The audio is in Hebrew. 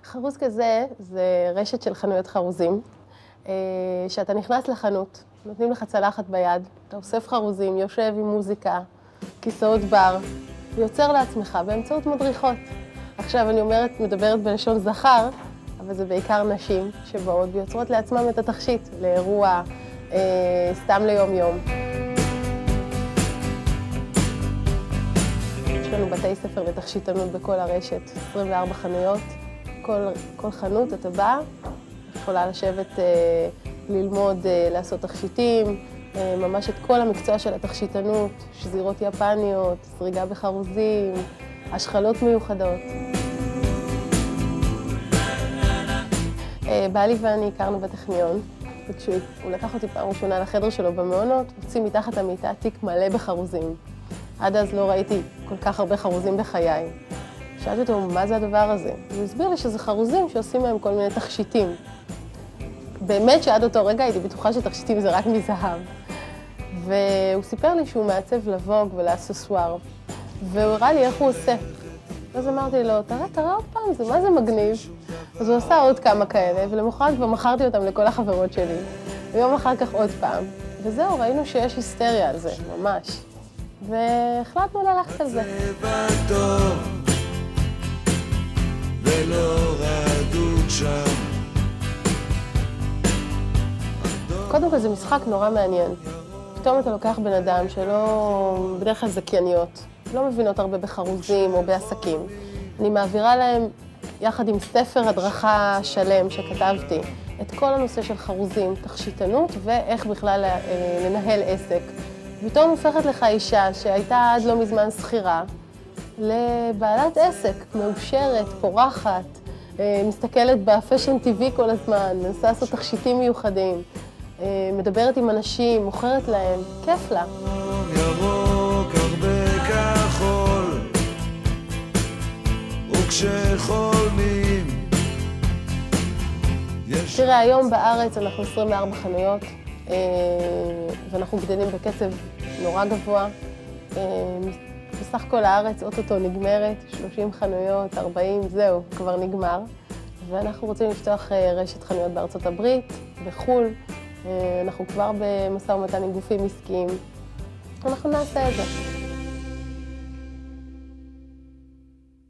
חרוז כזה זה רשת של חנויות חרוזים, שאתה נכנס לחנות, נותנים לך צלחת ביד, אתה אוסף חרוזים, יושב עם מוזיקה, כיסאות בר, ויוצר לעצמך באמצעות מדריכות. עכשיו אני מדברת בלשון זכר, אבל זה בעיקר נשים שבאות ויוצרות לעצמם את התכשיט לאירוע, סתם ליום-יום. יש לנו בתי ספר לתכשיטנות בכל הרשת, 24 חנויות. כל חנות אתה בא, יכולה לשבת, ללמוד, לעשות תכשיטים, ממש את כל המקצוע של התכשיטנות, שזירות יפניות, זריגה בחרוזים, השחלות מיוחדות. בעלי ואני הכרנו בטכניון, וכשהוא לקח אותי פעם ראשונה לחדר שלו במעונות, הוציא מתחת המיטה תיק מלא בחרוזים. עד אז לא ראיתי כל כך הרבה חרוזים בחיי. שאלתי אותו, מה זה הדבר הזה? הוא הסביר לי שזה חרוזים שעושים מהם כל מיני תכשיטים. באמת שעד אותו רגע הייתי בטוחה שתכשיטים זה רק מזהב. והוא סיפר לי שהוא מעצב לבוג ולאקססואר, והוא הראה לי איך הוא עושה. אז אמרתי לו, תראה עוד פעם, מה זה מגניב? אז הוא עשה עוד כמה כאלה, ולמחרת כבר מכרתי אותם לכל החברות שלי. ויום אחר כך עוד פעם. וזהו, ראינו שיש היסטריה על זה, ממש. והחלטנו ללכת על זה. קודם כל זה משחק נורא מעניין. פתאום אתה לוקח בן אדם שלא, בדרך כלל זכייניות, לא מבינות הרבה בחרוזים או בעסקים. אני מעבירה להם, יחד עם ספר הדרכה שלם שכתבתי, את כל הנושא של חרוזים, תכשיטנות ואיך בכלל לנהל עסק. פתאום הופכת לך אישה שהייתה עד לא מזמן שכירה, לבעלת עסק, מאושרת, פורחת, מסתכלת בפשן טבעי כל הזמן, מנסה לעשות תכשיטים מיוחדים, מדברת עם אנשים, מוכרת להם, כיף לה. ירוק הרבה כחול, וכשחולמים תראה, היום בארץ אנחנו 24 חנויות, ואנחנו גדלים בקצב נורא גבוה. בסך כל הארץ אוטוטו נגמרת, 30 חנויות, 40, זהו, כבר נגמר. ואנחנו רוצים לפתוח רשת חנויות בארצות הברית, בחול. אנחנו כבר במשא ומתן עם גופים עסקיים. אנחנו נעשה את זה.